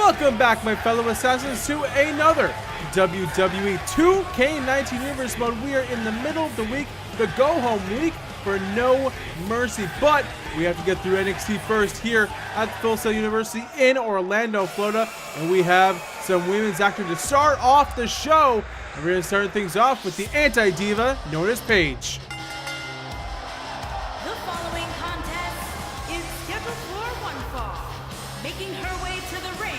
Welcome back, my fellow assassins, to another WWE 2K19 Universe mode. We are in the middle of the week, the go-home week for No Mercy, but we have to get through NXT first here at Full Sail University in Orlando, Florida, and we have some women's action to start off the show. And we're going to start things off with the anti-diva known as Paige. The following contest is scheduled for one fall. Making her way to the ring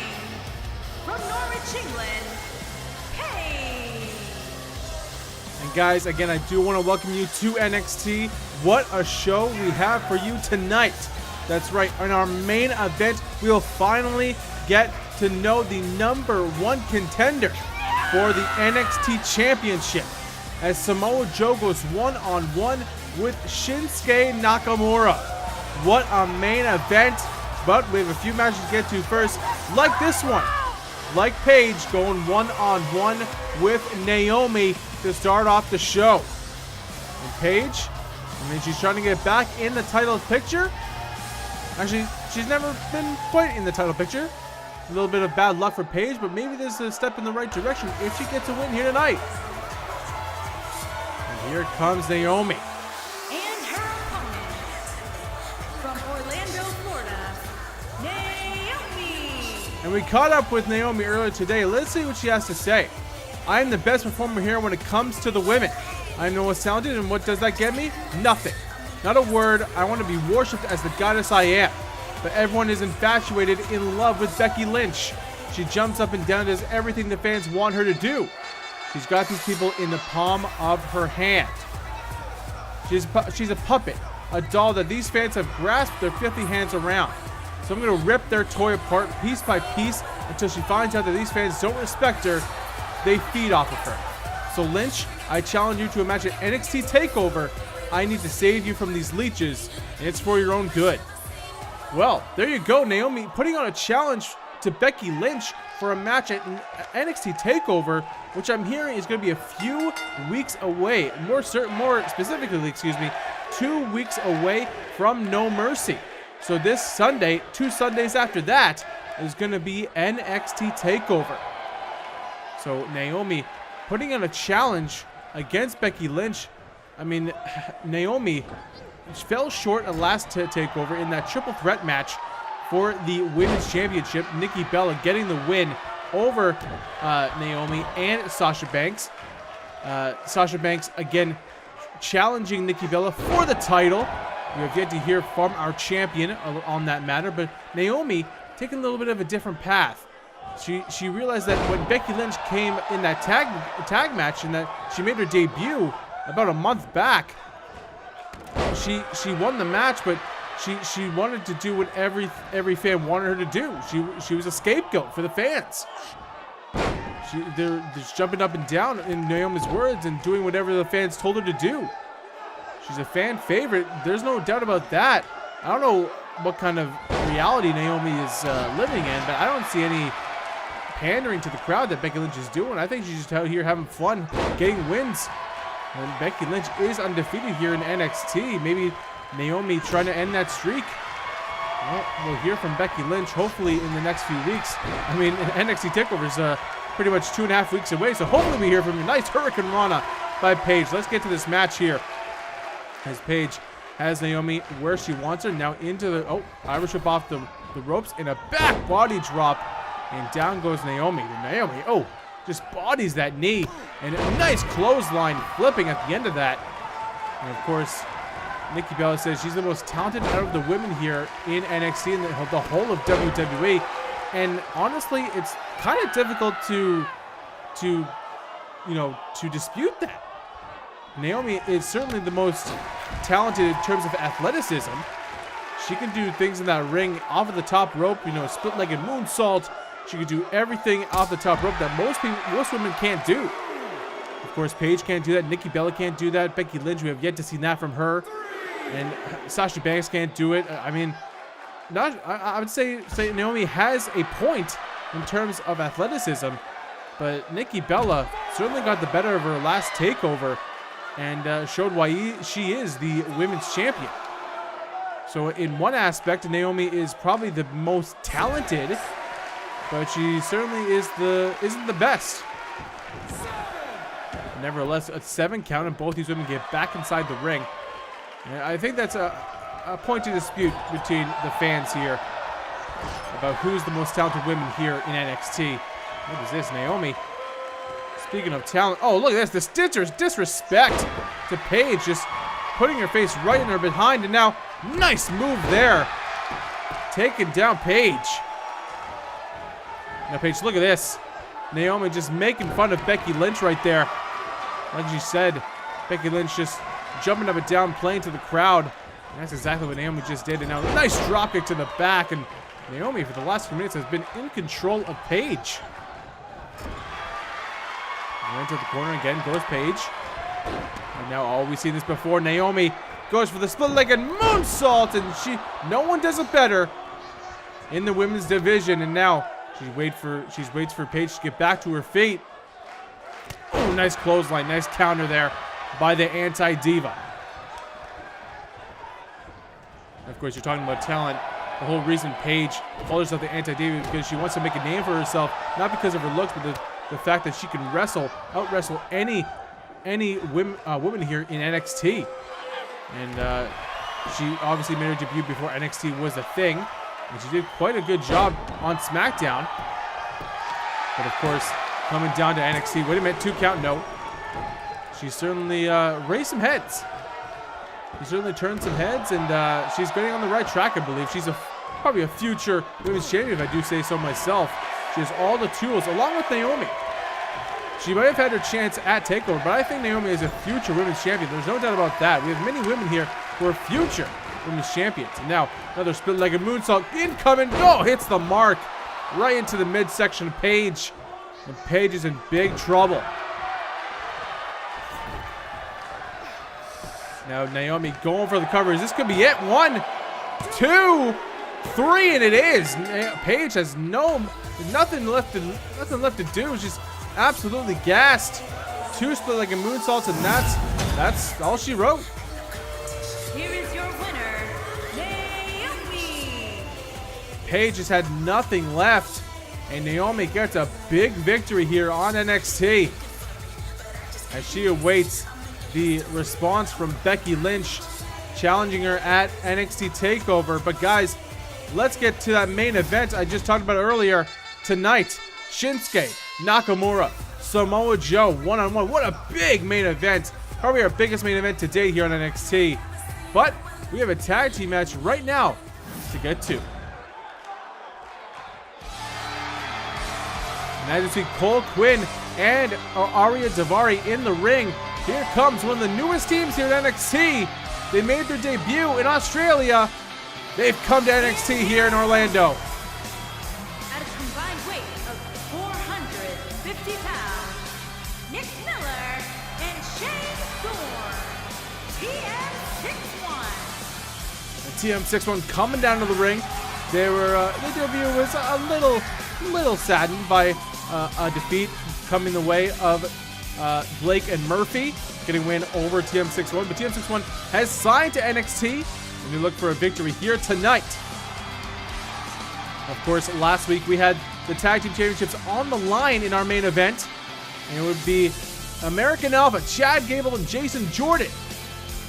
from Norwich, England, Paige. And guys, again, I do want to welcome you to NXT. What a show we have for you tonight. That's right, in our main event, we'll finally get to know the #1 contender for the NXT Championship, as Samoa Joe goes one-on-one with Shinsuke Nakamura. What a main event, but we have a few matches to get to first, like this one. Like Paige going one-on-one with Naomi to start off the show. And Paige, she's trying to get back in the title picture. Actually, she's never been quite in the title picture. A little bit of bad luck for Paige, but maybe there's a step in the right direction if she gets a win here tonight. And here comes Naomi. And her opponent, from Orlando, Florida, Naomi. And we caught up with Naomi earlier today. Let's see what she has to say. I am the best performer here when it comes to the women. I am the most talented, and what does that get me? Nothing. Not a word. I want to be worshipped as the goddess I am. But everyone is infatuated, in love with Becky Lynch. She jumps up and down, does everything the fans want her to do. She's got these people in the palm of her hand. She's a puppet, a doll that these fans have grasped their filthy hands around. So I'm going to rip their toy apart piece by piece until she finds out that these fans don't respect her. They feed off of her. So Lynch, I challenge you to a match at NXT Takeover. I need to save you from these leeches, and it's for your own good. Well, there you go, Naomi putting on a challenge to Becky Lynch for a match at NXT Takeover, which I'm hearing is going to be a few weeks away. More specifically, 2 weeks away from No Mercy. So this Sunday, 2 Sundays after that, is going to be NXT Takeover. So Naomi putting on a challenge against Becky Lynch. I mean, Naomi fell short at last takeover in that triple threat match for the women's championship. Nikki Bella getting the win over Naomi and Sasha Banks. Sasha Banks again challenging Nikki Bella for the title. We have yet to hear from our champion on that matter, but Naomi taking a little bit of a different path. She realized that when Becky Lynch came in that tag match and that she made her debut about a month back, she won the match, but she wanted to do what every fan wanted her to do. She was a scapegoat for the fans. They're just jumping up and down in Naomi's words and doing whatever the fans told her to do. She's a fan favorite. There's no doubt about that. I don't know what kind of reality Naomi is living in, but I don't see any pandering to the crowd that Becky Lynch is doing. I think she's just out here having fun, getting wins. And Becky Lynch is undefeated here in NXT. Maybe Naomi trying to end that streak. Well, we'll hear from Becky Lynch hopefully in the next few weeks. I mean, NXT Takeover is pretty much 2.5 weeks away, so hopefully we hear from you. Nice Hurricane Rana by Paige. Let's get to this match here, as Paige has Naomi where she wants her. Now into the Irish whip off the ropes and a back body drop, and down goes Naomi. Naomi, just bodies that knee, and a nice clothesline flipping at the end of that. And of course, Nikki Bella says she's the most talented out of the women here in NXT and the whole of WWE. And honestly, it's kind of difficult to dispute that. Naomi is certainly the most talented in terms of athleticism. She can do things in that ring off of the top rope, split-legged moonsault. She can do everything off the top rope that most women can't do. Of course, Paige can't do that. Nikki Bella can't do that. Becky Lynch, we have yet to see that from her. And Sasha Banks can't do it. I mean, I would say Naomi has a point in terms of athleticism, but Nikki Bella certainly got the better of her last takeover and showed why she is the women's champion. So in one aspect, Naomi is probably the most talented but she certainly isn't the best. Nevertheless, a 7 count, and both these women get back inside the ring. And I think that's a point of dispute between the fans here about who's the most talented women here in NXT. What is this, Naomi? Speaking of talent, oh, look at this. The disrespect to Paige, just putting her face right in her behind, and now, nice move there. Taking down Paige. Now, Paige, look at this. Naomi just making fun of Becky Lynch right there. Like she said, Becky Lynch just jumping up and down, playing to the crowd. And that's exactly what Naomi just did. And now, nice dropkick to the back, and Naomi, for the last few minutes, has been in control of Paige. Into the corner again, goes Paige. And now, oh, we've seen this before. Naomi goes for the split-legged moonsault, and no one does it better in the women's division. And now she waits for Paige to get back to her feet. Oh, nice clothesline, nice counter there by the anti-diva. Of course, you're talking about talent. The whole reason Paige calls herself the anti-diva is because she wants to make a name for herself, not because of her looks, but the fact that she can out-wrestle any woman here in NXT. And she obviously made her debut before NXT was a thing, and she did quite a good job on SmackDown. But of course, coming down to NXT, wait a minute, 2 count, no. She certainly raised some heads. She certainly turned some heads, and she's getting on the right track, I believe. She's probably a future women's champion, if I do say so myself. She has all the tools, along with Naomi. She might have had her chance at TakeOver, but I think Naomi is a future women's champion. There's no doubt about that. We have many women here who are future women's champions. And now, another split-legged moonsault incoming. Oh, hits the mark right into the midsection of Paige. And Paige is in big trouble. Now, Naomi going for the covers. This could be it. 1, 2, 3, and it is. Paige has nothing left to do. She's absolutely gassed. 2 split-legged moonsaults, and that's all she wrote. Here is your winner, Naomi. Paige has had nothing left, and Naomi gets a big victory here on NXT as she awaits the response from Becky Lynch challenging her at NXT TakeOver. But guys, let's get to that main event I just talked about earlier. Tonight, Shinsuke Nakamura, Samoa Joe, one-on-one. What a big main event. Probably our biggest main event to date here on NXT. But we have a tag team match right now to get to. And as you see, Cole Quinn and Aria Daivari in the ring. Here comes one of the newest teams here at NXT. They made their debut in Australia. They've come to NXT here in Orlando. At a combined weight of 450 pounds, Nick Miller and Shane Thorne, TM61. The TM61 coming down to the ring. Their debut was a little saddened by a defeat coming the way of Blake and Murphy getting a win over TM61. But TM61 has signed to NXT, and we look for a victory here tonight. Of course, last week we had the Tag Team Championships on the line in our main event, and it would be American Alpha, Chad Gable and Jason Jordan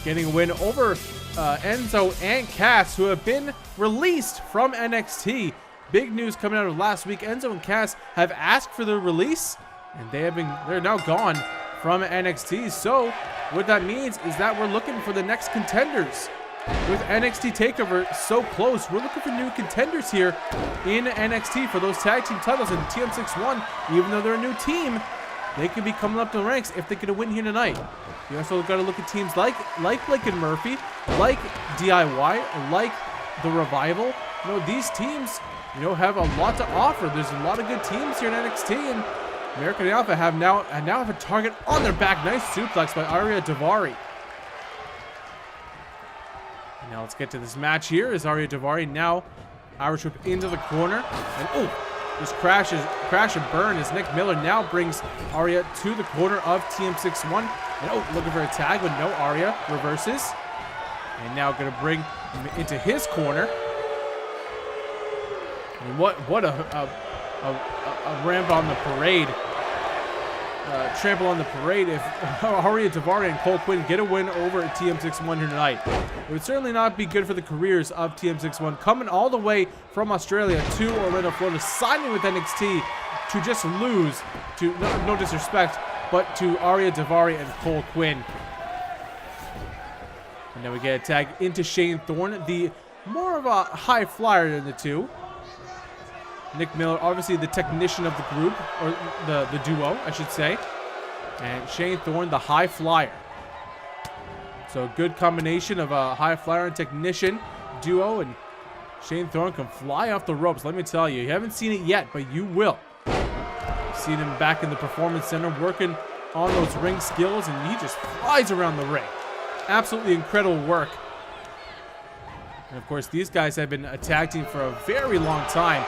getting a win over Enzo and Cass, who have been released from NXT. Big news coming out of last week. Enzo and Cass have asked for their release, and they're now gone from NXT. So what that means is that we're looking for the next contenders. With NXT TakeOver so close, we're looking for new contenders here in NXT for those tag team titles. And TM61, even though they're a new team, they could be coming up the ranks if they get a win here tonight. You also got to look at teams like Blake and Murphy, like DIY, like the Revival. You know, these teams, have a lot to offer. There's a lot of good teams here in NXT, and American Alpha now have a target on their back. Nice suplex by Aria Daivari. Now let's get to this match here. Is Aria Daivari now Irish whip into the corner, and just crash and burn as Nick Miller now brings Aria to the corner of TM61. And looking for a tag, but no, Aria reverses. And now going to bring him into his corner. And what a ramp on the parade. Trample on the parade if Ariya Daivari and Cole Quinn get a win over TM61 here tonight. It would certainly not be good for the careers of TM61 coming all the way from Australia to Orlando, Florida, signing with NXT to just lose to, no disrespect, but to Ariya Daivari and Cole Quinn. And then we get a tag into Shane Thorne, the more of a high flyer than the two. Nick Miller, obviously the technician of the group, or the duo, I should say. And Shane Thorne, the high flyer. So a good combination of a high flyer and technician duo. And Shane Thorne can fly off the ropes, let me tell you. You haven't seen it yet, but you will. You've seen him back in the Performance Center working on those ring skills, and he just flies around the ring. Absolutely incredible work. And of course, these guys have been a tag team for a very long time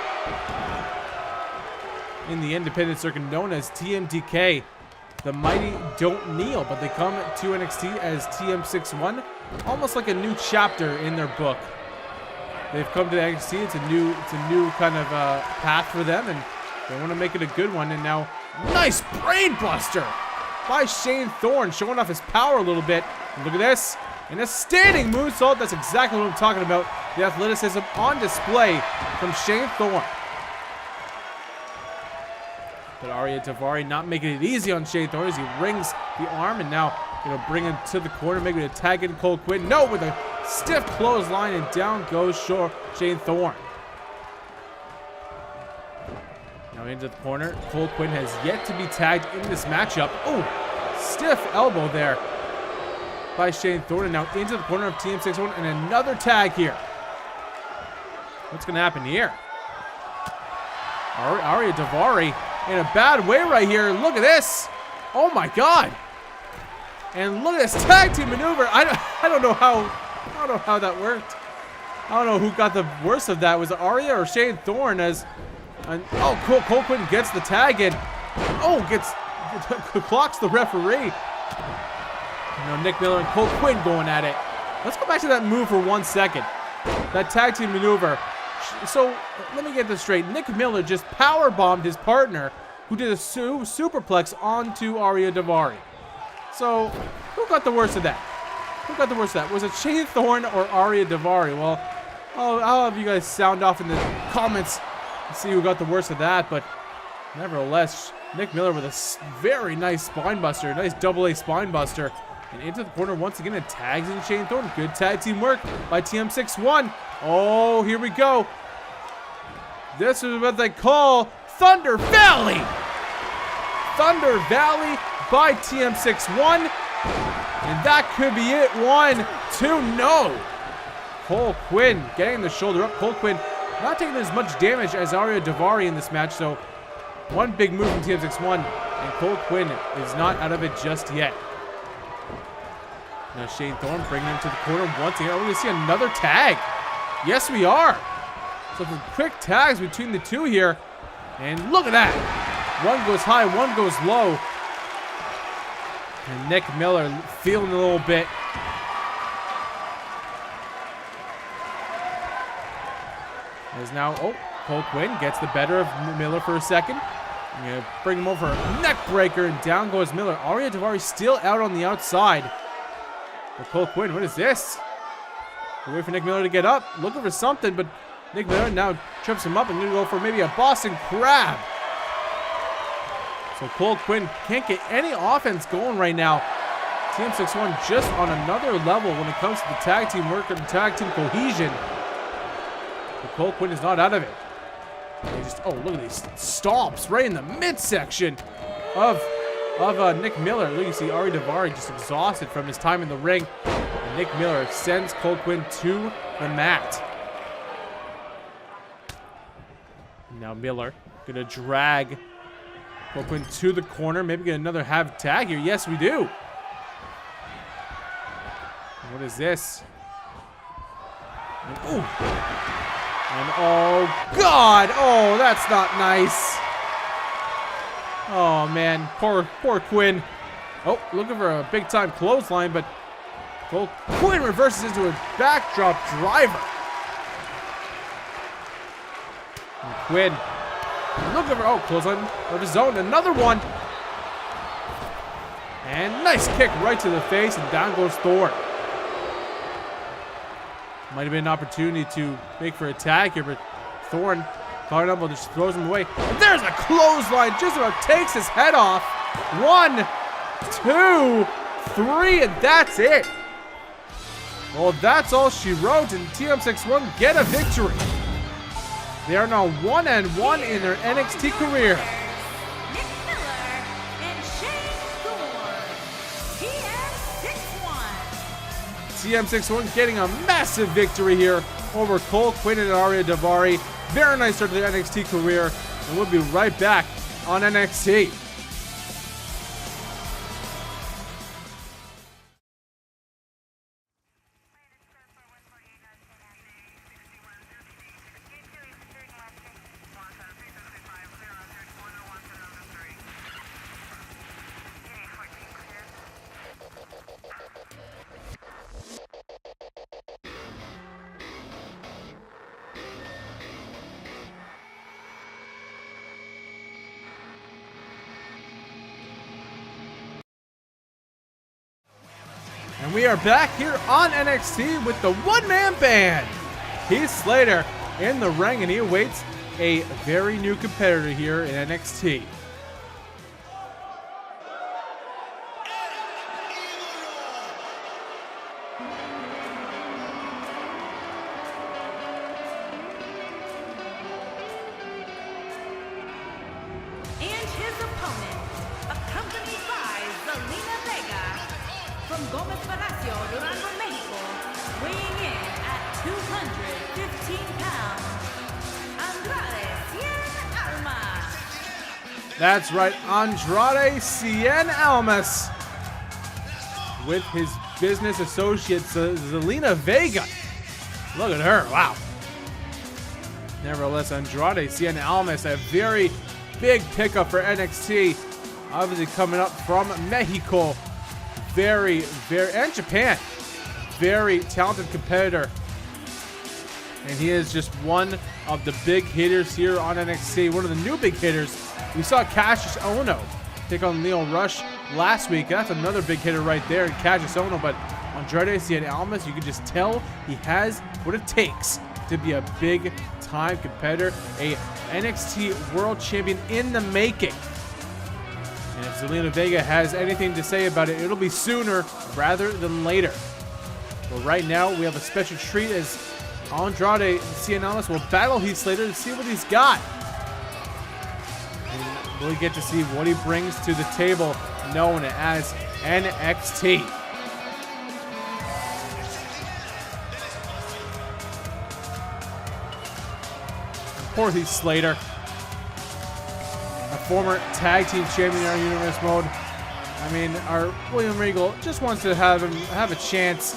in the independent circuit, known as TMDK. The mighty don't kneel, but they come to NXT as TM61, almost like a new chapter in their book. They've come to NXT. It's a new kind of path for them, and they want to make it a good one. And now, nice brain buster by Shane Thorne, showing off his power a little bit. And look at this. And a standing moonsault. That's exactly what I'm talking about. The athleticism on display from Shane Thorne. But Ariya Daivari not making it easy on Shane Thorne as he rings the arm, and now bring him to the corner, making a tag in Cole Quinn. No, with a stiff clothesline, and down goes Shane Thorne. Now into the corner. Cole Quinn has yet to be tagged in this matchup. Oh, stiff elbow there by Shane Thorne, and now into the corner of TM61, and another tag here. What's going to happen here? Ariya Daivari in a bad way right here. Look at this. Oh my God. And look at this tag team maneuver. I don't know how that worked. I don't know who got the worst of that. Was it Ariya or Shane Thorne? Cole Quinn gets the tag in. Oh, clocks the referee. Nick Miller and Cole Quinn going at it. Let's go back to that move for 1 second. That tag team maneuver. So, let me get this straight. Nick Miller just powerbombed his partner, who did a superplex onto Ariya Daivari. So, who got the worst of that? Who got the worst of that? Was it Shane Thorne or Ariya Daivari? Well, I'll have you guys sound off in the comments and see who got the worst of that. But, nevertheless, Nick Miller with a very nice spine buster. Nice double-A spine buster. And into the corner once again, and tags in Shane Thorne. Good tag team work by TM61. Oh, here we go. This is what they call Thunder Valley. Thunder Valley by TM61. And that could be it. 1, 2, no. Cole Quinn getting the shoulder up. Cole Quinn not taking as much damage as Ariya Daivari in this match. So one big move from TM61. And Cole Quinn is not out of it just yet. Now Shane Thorne bringing him to the corner once again. We're going to see another tag. Yes, we are. So some quick tags between the two here. And look at that. One goes high, one goes low. And Nick Miller feeling a little bit. As now, Cole Quinn gets the better of Miller for a second. I'm going to bring him over a neck breaker, and down goes Miller. Ariya Daivari still out on the outside. But Cole Quinn, what is this? We wait for Nick Miller to get up, looking for something, but Nick Miller now trips him up and going to go for maybe a Boston Crab. So Cole Quinn can't get any offense going right now. TM61 just on another level when it comes to the tag team work and tag team cohesion. But Cole Quinn is not out of it. Look at these stomps right in the midsection of Nick Miller. Look, you see Ariya Daivari just exhausted from his time in the ring. And Nick Miller sends Cole Quinn to the mat. Now Miller gonna drag Cole Quinn to the corner. Maybe get another half tag here. Yes, we do. What is this? And, oh God! Oh, that's not nice. Oh man, poor Quinn. Oh, looking for a big time clothesline, but Cole Quinn reverses into a backdrop driver. And Quinn, look takeover. Oh, clothesline of his own. Another one. And nice kick right to the face, and down goes Thor. Might have been an opportunity to make for a tag here, but Thorne, Collar Elbow, just throws him away. And there's a clothesline, just about takes his head off. 1, 2, 3, and that's it. Well, that's all she wrote, and TM61 get a victory. They are now 1-1 in their NXT career. TM61 getting a massive victory here over Cole Quinn and Aria Daivari. Very nice start to their NXT career, and we'll be right back on NXT. And we are back here on NXT with the one-man band. Heath Slater in the ring, and he awaits a very new competitor here in NXT. And his opponent, accompanied by Zelina Vega, from Gomez Palacio, Durango, Mexico, weighing in at 215 pounds, Andrade Cien Almas. That's right, Andrade Cien Almas with his business associate Zelina Vega. Look at her, wow. Nevertheless, Andrade Cien Almas, a very big pickup for NXT. Obviously coming up from Mexico. Very, and Japan. Very talented competitor. And he is just one of the big hitters here on NXT. One of the new big hitters. We saw Cassius Ohno take on Leo Rush last week. That's another big hitter right there in Cassius Ohno. But Andrade Cien Almas, you can just tell he has what it takes to be a big time competitor. A NXT World Champion in the making. And if Zelina Vega has anything to say about it, it'll be sooner rather than later. But right now, we have a special treat as Andrade Cien Almas will battle Heath Slater to see what he's got. And we'll get to see what he brings to the table, known as NXT. Poor Heath Slater. A former tag team champion in our universe mode. I mean, our William Regal just wants to have him have a chance,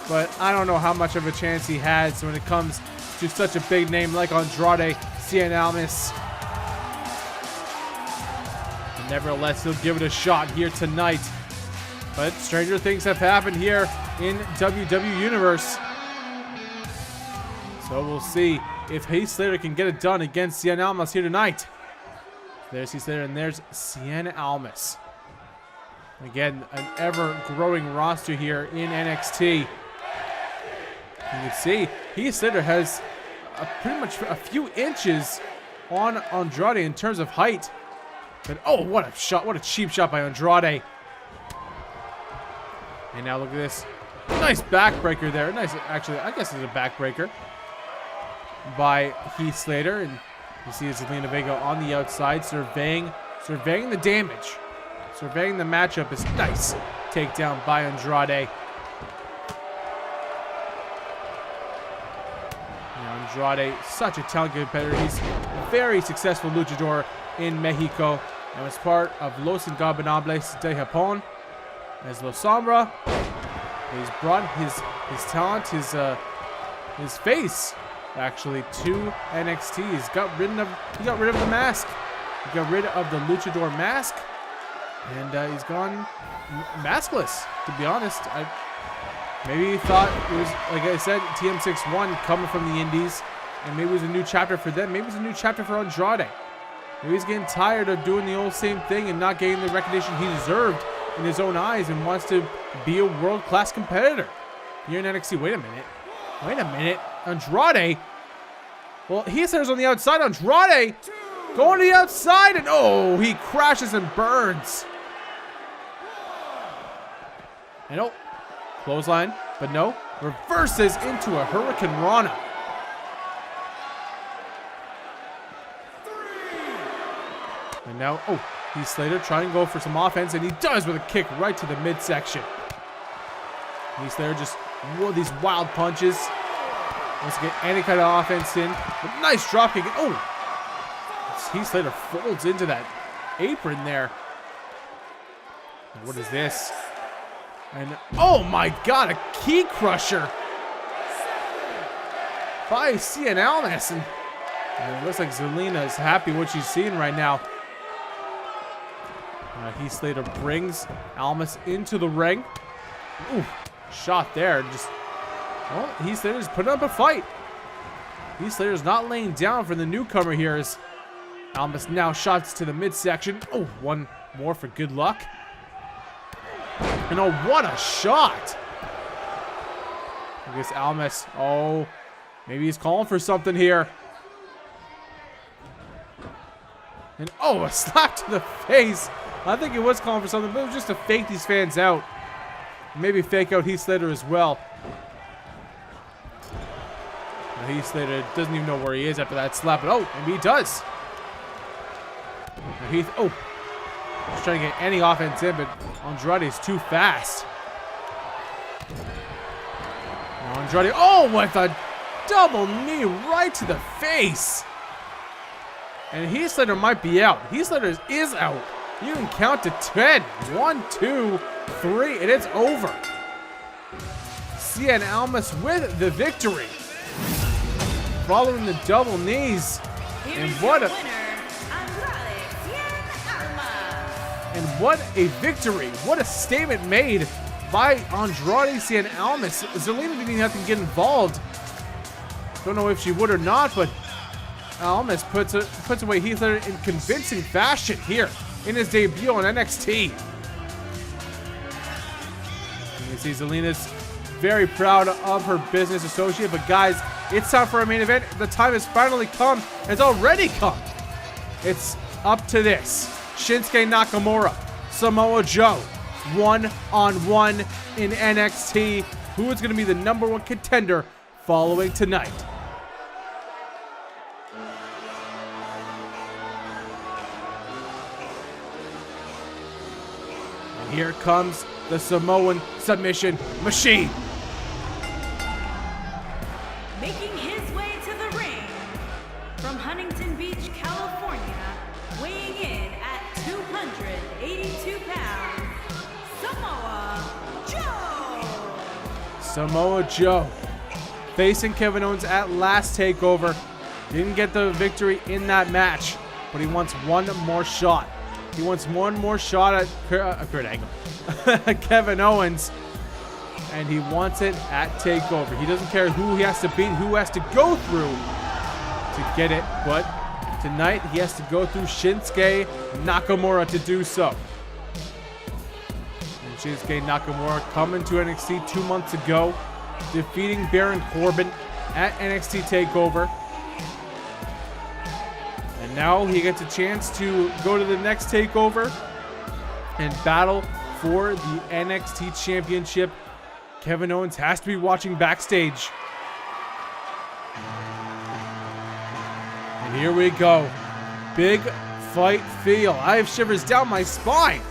but I don't know how much of a chance he has when it comes to such a big name like Andrade Cien Almas. But nevertheless, he'll give it a shot here tonight. But stranger things have happened here in WWE Universe. So we'll see if Heath Slater can get it done against Cien Almas here tonight. There's Heath Slater, and there's Cien Almas. Again, an ever-growing roster here in NXT. You can see Heath Slater has pretty much a few inches on Andrade in terms of height. But oh, what a shot! What a cheap shot by Andrade. And now look at this, nice backbreaker there. Nice, actually, I guess it's a backbreaker by Heath Slater, and you see Zelina Vega on the outside, surveying the damage, surveying the matchup. Is nice takedown by Andrade. Andrade, such a talented competitor. He's a very successful luchador in Mexico and was part of Los Ingobernables de Japón as Los Sombra. He's brought his talent, his face actually to NXT. He got rid of the mask. He got rid of the luchador mask, and he's gone maskless. To be honest, maybe he thought it was, like I said, TM61 coming from the Indies, and maybe it was a new chapter for them. Maybe it was a new chapter for Andrade. Maybe he's getting tired of doing the old same thing and not getting the recognition he deserved in his own eyes and wants to be a world-class competitor here in NXT. Wait a minute. Andrade. Well, Heath on the outside. Andrade going to the outside, and oh, he crashes and burns. And oh, clothesline, but no, reverses into a Hurricane Rana. And now, oh, Heath Slater trying to go for some offense, and he does with a kick right to the midsection. Heath Slater just these wild punches. Wants to get any kind of offense in. But nice dropkick. Oh, Heath Slater folds into that apron there. And what is this? And oh my God, a key crusher by Cien Almas. And it looks like Zelina is happy what she's seeing right now. Heath Slater brings Almas into the ring. Ooh, shot there. Well, Heath Slater's putting up a fight. Heath Slater's not laying down for the newcomer here as Almas now shots to the midsection. Oh, one more for good luck. And oh, what a shot. I guess Almas, oh, maybe he's calling for something here. And oh, a slap to the face. I think he was calling for something, but it was just to fake these fans out. Maybe fake out Heath Slater as well. Heath Slater doesn't even know where he is after that slap, but oh, maybe he does. Now Heath, oh, just trying to get any offense in, but Andrade is too fast. Now Andrade, oh, with a double knee right to the face. And Heath Slater might be out. Heath Slater is out. You can count to 10. 1, 2, 3, and it's over. Cien Almas with the victory. Following the double knees. And what a victory. What a statement made by Andrade Cien Almas. Zelina didn't even have to get involved. Don't know if she would or not, but Almas puts away Heath Slater in convincing fashion here in his debut on NXT. You see Zelina's very proud of her business associate, but guys, it's time for our main event. The time has finally come. It's already come. It's up to this. Shinsuke Nakamura, Samoa Joe, one-on-one in NXT. Who is going to be the #1 contender following tonight? And here comes the Samoan submission machine. Making his way to the ring from Huntington Beach, California, weighing in at 282 pounds, Samoa Joe. Samoa Joe facing Kevin Owens at last Takeover. Didn't get the victory in that match, but he wants one more shot. He wants one more shot at Kurt Angle. Kevin Owens. And he wants it at Takeover. He doesn't care who he has to beat, who has to go through to get it. But tonight, he has to go through Shinsuke Nakamura to do so. And Shinsuke Nakamura coming to NXT 2 months ago, defeating Baron Corbin at NXT Takeover. And now he gets a chance to go to the next Takeover and battle for the NXT Championship. Kevin Owens has to be watching backstage. And here we go. Big fight feel. I have shivers down my spine.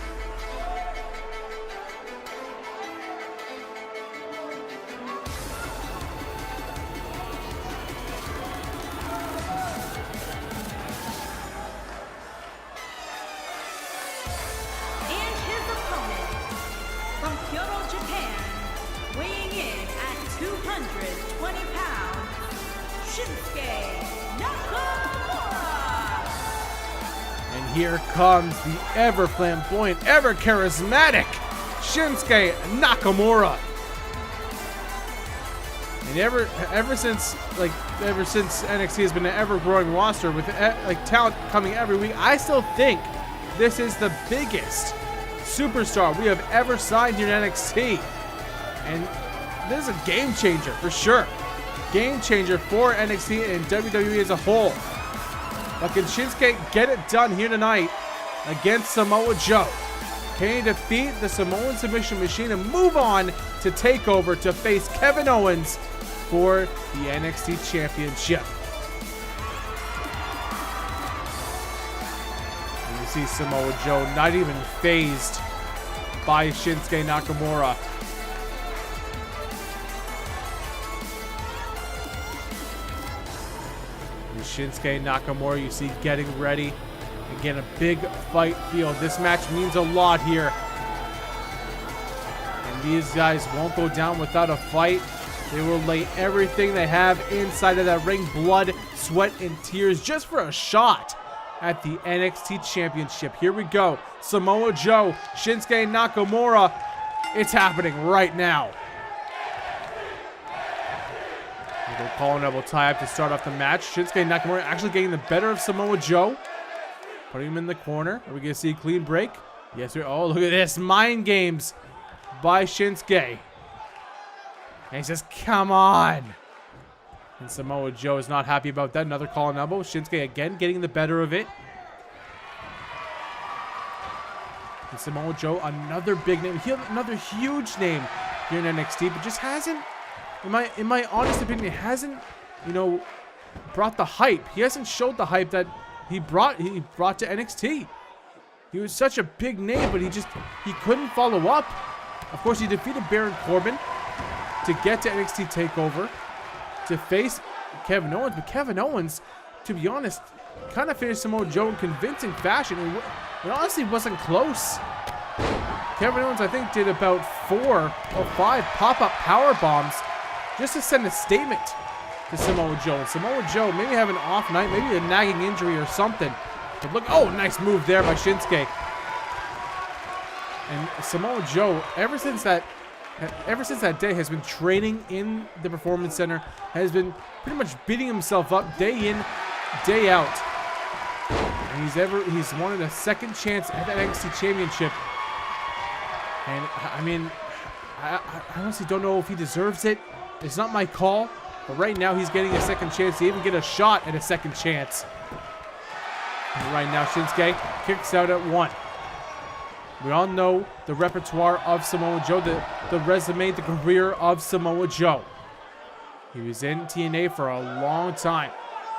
Weighing in at 220 pounds, Shinsuke Nakamura. And here comes the ever flamboyant, ever charismatic Shinsuke Nakamura. And ever since NXT has been an ever-growing roster with like talent coming every week, I still think this is the biggest superstar we have ever signed here in NXT. And this is a game changer for sure. Game changer for NXT and WWE as a whole. But can Shinsuke get it done here tonight against Samoa Joe? Can he defeat the Samoan submission machine and move on to Takeover to face Kevin Owens for the NXT Championship? And you see Samoa Joe not even fazed by Shinsuke Nakamura. And Shinsuke Nakamura, you see, getting ready. Again, a big fight field. This match means a lot here. And these guys won't go down without a fight. They will lay everything they have inside of that ring. Blood, sweat, and tears just for a shot at the NXT Championship. Here we go. Samoa Joe, Shinsuke Nakamura. It's happening right now. We'll call an elbow tie up to start off the match. Shinsuke Nakamura actually getting the better of Samoa Joe. Putting him in the corner. Are we going to see a clean break? Yes, we are. Oh, look at this. Mind games by Shinsuke. And he says, come on. And Samoa Joe is not happy about that. Another call and elbow. Shinsuke again getting the better of it. And Samoa Joe, another big name. Another huge name here in NXT, but just hasn't, in my honest opinion, hasn't, brought the hype. He hasn't showed the hype that he brought to NXT. He was such a big name, but he couldn't follow up. Of course, he defeated Baron Corbin to get to NXT TakeOver to face Kevin Owens. But Kevin Owens, to be honest, kind of finished Samoa Joe in convincing fashion. It honestly wasn't close. Kevin Owens, I think, did about 4 or 5 pop-up power bombs just to send a statement to Samoa Joe. And Samoa Joe maybe have an off night, maybe a nagging injury or something. But look, oh, nice move there by Shinsuke. And Samoa Joe, ever since that day, has been training in the Performance Center, has been pretty much beating himself up day in, day out. And he's wanted a second chance at that NXT Championship. And I mean, I honestly don't know if he deserves it. It's not my call. But right now, he's getting a second chance to even get a shot at a second chance. And right now, Shinsuke kicks out at 1. We all know the repertoire of Samoa Joe, the resume, the career of Samoa Joe. He was in TNA for a long time.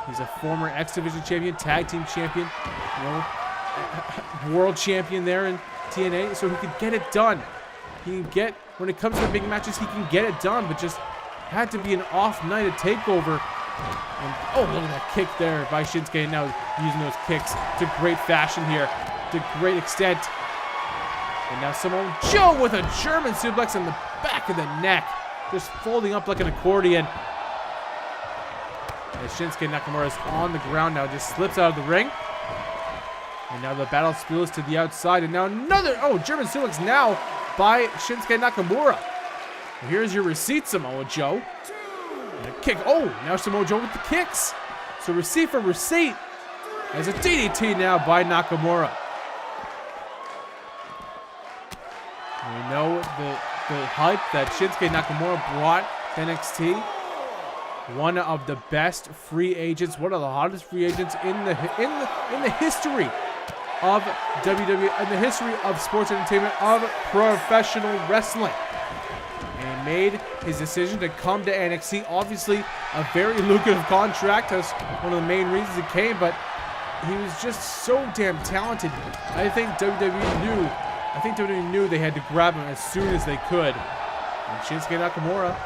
He's a former X Division champion, tag team champion, world champion there in TNA, so he could get it done. When it comes to the big matches, he can get it done, but just had to be an off night at TakeOver. And oh, look at that kick there by Shinsuke. Now using those kicks to great fashion here, to great extent. And now Samoa Joe with a German suplex on the back of the neck, just folding up like an accordion. As Shinsuke Nakamura is on the ground now, just slips out of the ring. And now the battle spills to the outside. And now another, German suplex now by Shinsuke Nakamura. Here's your receipt, Samoa Joe. And a kick. Oh, now Samoa Joe with the kicks. So receipt for receipt. As a DDT now by Nakamura. We know the hype that Shinsuke Nakamura brought to NXT. One of the best free agents, one of the hottest free agents in the history of WWE, in the history of sports entertainment, of professional wrestling. And he made his decision to come to NXT. Obviously, a very lucrative contract. That's one of the main reasons he came, but he was just so damn talented. I think WWE knew they had to grab him as soon as they could. And Shinsuke Nakamura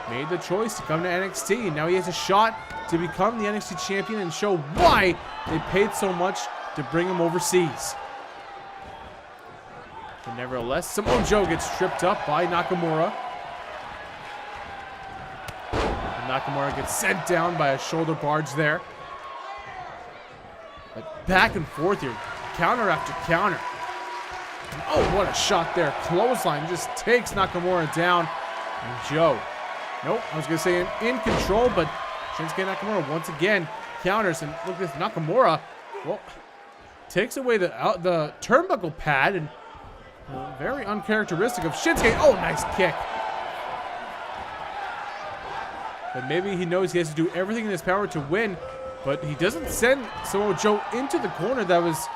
made the choice to come to NXT. Now he has a shot to become the NXT champion and show why they paid so much to bring him overseas. But nevertheless, Samoa Joe gets tripped up by Nakamura. And Nakamura gets sent down by a shoulder barge there. But back and forth here, counter after counter. And oh, what a shot there. Clothesline just takes Nakamura down. And Joe Nope, I was going to say in control, but Shinsuke Nakamura once again counters. And look at this, Nakamura, well, takes away the turnbuckle pad, and very uncharacteristic of Shinsuke. Oh, nice kick. But maybe he knows he has to do everything in his power to win, but he doesn't send Samoa Joe into the corner that was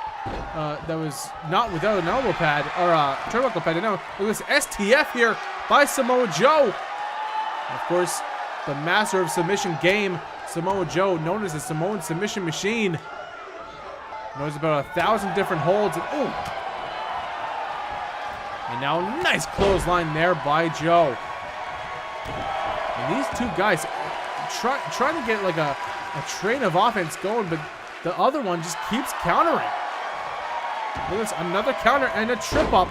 not without an elbow pad or turnbuckle pad. And now look at this STF here by Samoa Joe. Of course, the master of submission game, Samoa Joe, known as the Samoan submission machine, knows about 1,000 different holds. And now nice clothesline there by Joe. And these two guys trying to get like a train of offense going, but the other one just keeps countering. Look at this, another counter and a trip up.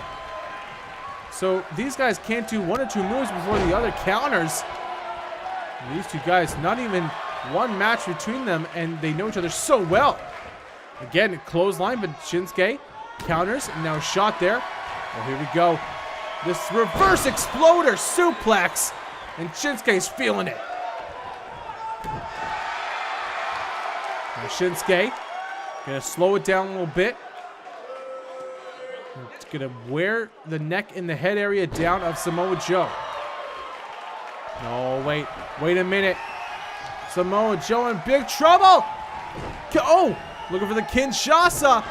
So these guys can't do one or two moves before the other counters. And these two guys, not even one match between them, and they know each other so well. Again, clothesline, but Shinsuke counters, and now a shot there. Oh, here we go. This reverse exploder suplex, and Shinsuke's feeling it. Now Shinsuke gonna slow it down a little bit. It's gonna wear the neck and the head area down of Samoa Joe. No, wait a minute. Samoa Joe in big trouble. Oh, looking for the Kinshasa.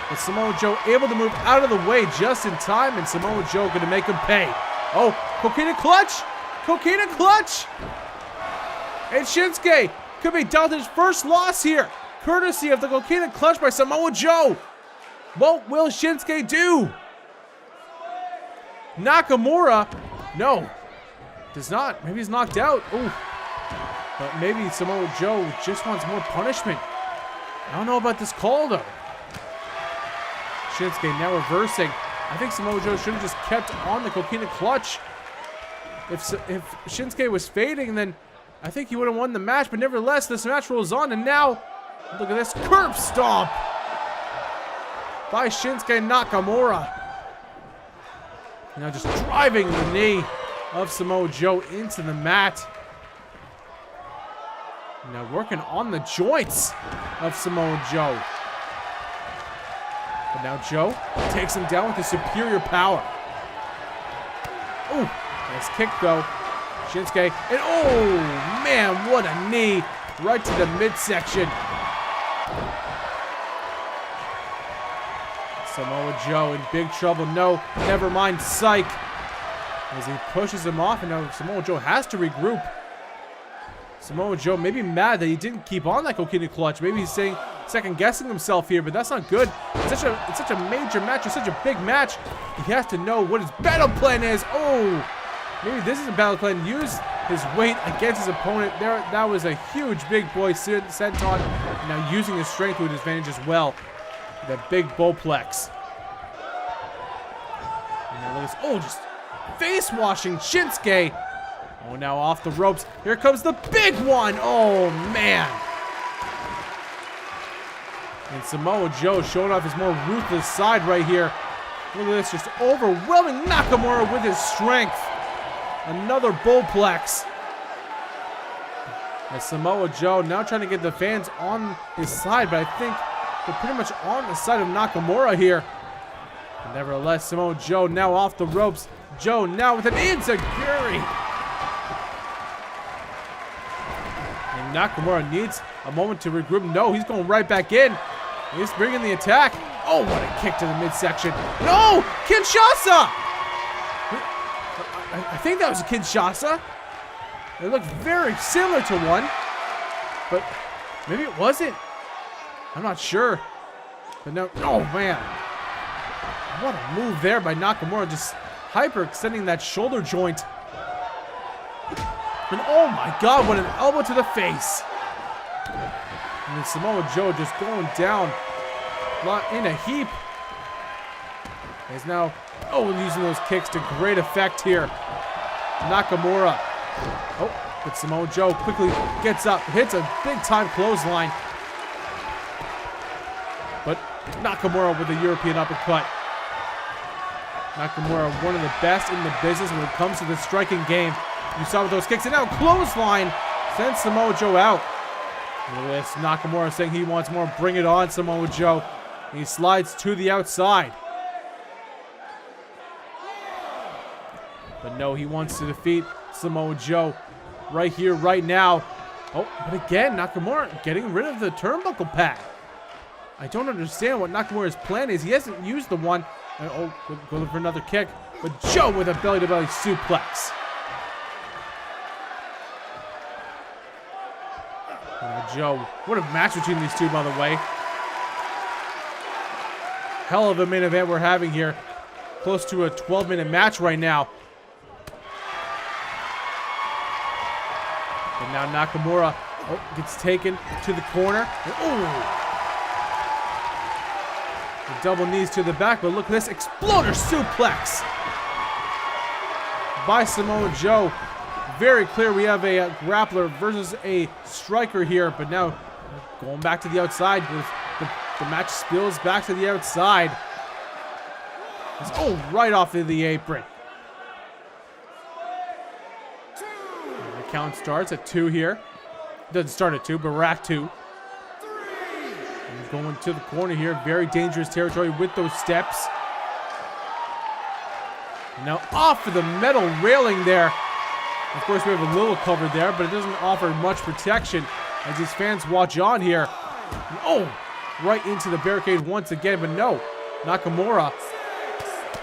But Samoa Joe able to move out of the way just in time, and Samoa Joe gonna make him pay. Oh, Coquina clutch. Coquina clutch. And Shinsuke could be dealt his first loss here, courtesy of the Coquina clutch by Samoa Joe. What will Shinsuke do? Nakamura, no, does not. Maybe he's knocked out. Ooh. But maybe Samoa Joe just wants more punishment. I don't know about this call, though. Shinsuke now reversing. I think Samoa Joe should have just kept on the Coquina clutch. If Shinsuke was fading, then I think he would have won the match. But nevertheless, this match rolls on. And now, look at this curb stomp by Shinsuke Nakamura. Now just driving the knee of Samoa Joe into the mat. Now working on the joints of Samoa Joe. But now Joe takes him down with his superior power. Ooh, nice kick though. Shinsuke, and oh man, what a knee right to the midsection. Samoa Joe in big trouble. No, never mind, psych. As he pushes him off, and now Samoa Joe has to regroup. Samoa Joe may be mad that he didn't keep on that Coquina clutch. Maybe he's saying, second guessing himself here, but that's not good. It's such a major match. It's such a big match. He has to know what his battle plan is. Oh, maybe this is a battle plan. Use his weight against his opponent. There, that was a huge big boy senton. Now using his strength to his advantage as well. The big bowplex. And now look at this. Oh, just face washing Shinsuke. Oh, now off the ropes. Here comes the big one. Oh, man. And Samoa Joe showing off his more ruthless side right here. Look at this, just overwhelming Nakamura with his strength. Another bowplex. And Samoa Joe now trying to get the fans on his side, but I think they're pretty much on the side of Nakamura here. But nevertheless, Samoa Joe now off the ropes. Joe now with an enziguri. And Nakamura needs a moment to regroup. No, he's going right back in. He's bringing the attack. Oh, what a kick to the midsection. No! Kinshasa! I think that was a Kinshasa. It looked very similar to one. But maybe it wasn't. I'm not sure. But no, oh man. What a move there by Nakamura. Just hyperextending that shoulder joint. And oh my god, what an elbow to the face. And then Samoa Joe just going down in a heap. He's now, using those kicks to great effect here. Nakamura. Oh, but Samoa Joe quickly gets up, hits a big time clothesline. But Nakamura with a European uppercut. Nakamura, one of the best in the business when it comes to the striking game. You saw with those kicks. And now clothesline sends Samoa Joe out. Look at this. Nakamura saying he wants more. Bring it on, Samoa Joe. He slides to the outside. But no, he wants to defeat Samoa Joe right here, right now. Oh, but again, Nakamura getting rid of the turnbuckle pad. I don't understand what Nakamura's plan is. He hasn't used the one. Oh, going for another kick. But Joe with a belly-to-belly suplex. Joe, what a match between these two, by the way. Hell of a main event we're having here. Close to a 12-minute match right now. And now Nakamura gets taken to the corner. Oh! The double knees to the back, but look at this exploder suplex by Samoa Joe. Very clear we have a grappler versus a striker here, but now going back to the outside. The match spills back to the outside. Oh, right off of the apron. And the count starts at 2 here. Doesn't start at 2, but we're at 2. And going to the corner here. Very dangerous territory with those steps. Now off of the metal railing there. Of course, we have a little cover there, but it doesn't offer much protection as these fans watch on here. Oh, right into the barricade once again, but no. Nakamura,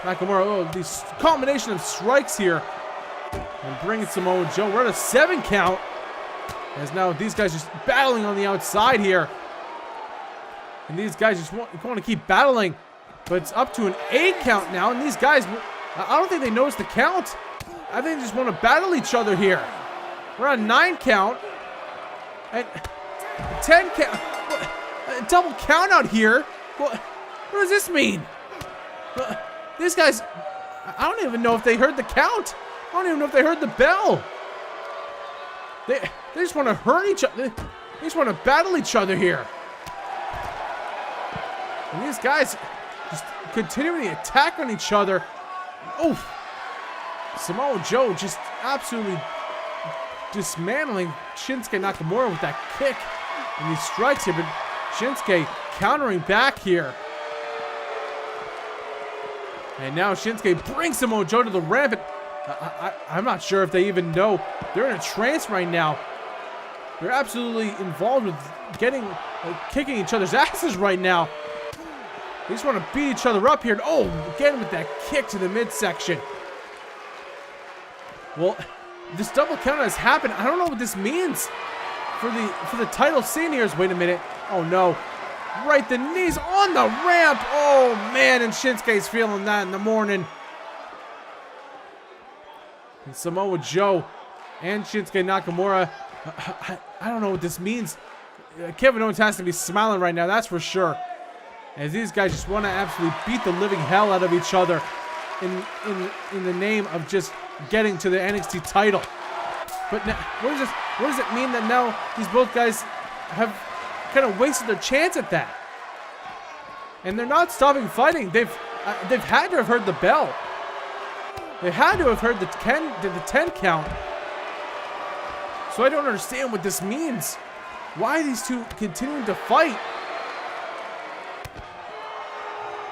oh, this combination of strikes here. And bringing Samoa Joe. We're at a 7 count. As now these guys just battling on the outside here. And these guys just want to keep battling. But it's up to an 8 count now. And these guys, I don't think they noticed the count. I think they just want to battle each other here. We're on 9 count. And 10 count. A double count out here. What does this mean? These guys, I don't even know if they heard the count. I don't even know if they heard the bell. They just want to hurt each other. They just want to battle each other here. And these guys just continuing to attack on each other. Oof. Samoa Joe just absolutely dismantling Shinsuke Nakamura with that kick and these strikes here, but Shinsuke countering back here. And now Shinsuke brings Samoa Joe to the ramp. I'm not sure if they even know. They're in a trance right now. They're absolutely involved with kicking each other's asses right now. They just want to beat each other up here. Oh, again with that kick to the midsection. Well, this double count has happened. I don't know what this means for the title scene here. Wait a minute. Oh no. Right, the knees on the ramp. Oh man, and Shinsuke's feeling that in the morning. And Samoa Joe and Shinsuke Nakamura. I don't know what this means. Kevin Owens has to be smiling right now, that's for sure. As these guys just want to absolutely beat the living hell out of each other in the name of just getting to the NXT title. But now, what does it mean that now these both guys have kind of wasted their chance at that? And they're not stopping fighting. They've had to have heard the bell. They had to have heard the 10 count. So I don't understand what this means. Why are these two continuing to fight?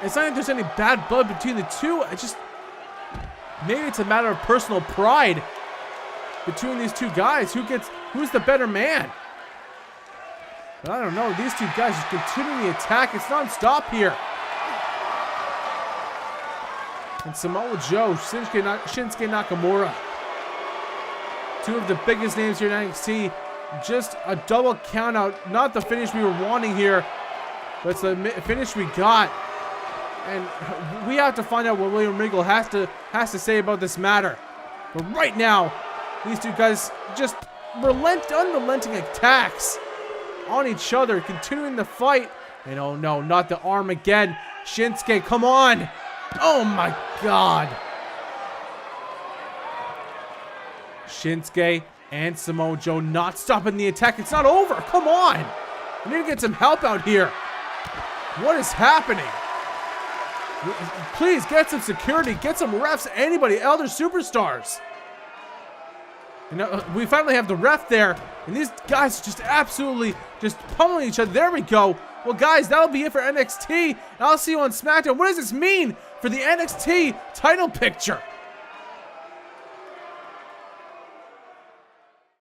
It's not like there's any bad blood between the two. Maybe it's a matter of personal pride between these two guys. Who's the better man? But I don't know. These two guys just continuing the attack. It's non-stop here. And Samoa Joe, Shinsuke Nakamura, two of the biggest names here in NXT. Just a double count out. Not the finish we were wanting here, but it's the finish we got. And we have to find out what William Regal has to say about this matter. But right now, these two guys just unrelenting attacks on each other, continuing the fight. And oh no, not the arm again. Shinsuke, come on. Oh my God. Shinsuke and Samoa Joe not stopping the attack. It's not over. Come on. We need to get some help out here. What is happening? Please get some security. Get some refs. Anybody. Other superstars. You know, we finally have the ref there, and these guys just absolutely just pummeling each other. There we go. Well, guys, that'll be it for NXT, and I'll see you on SmackDown. What does this mean for the NXT title picture?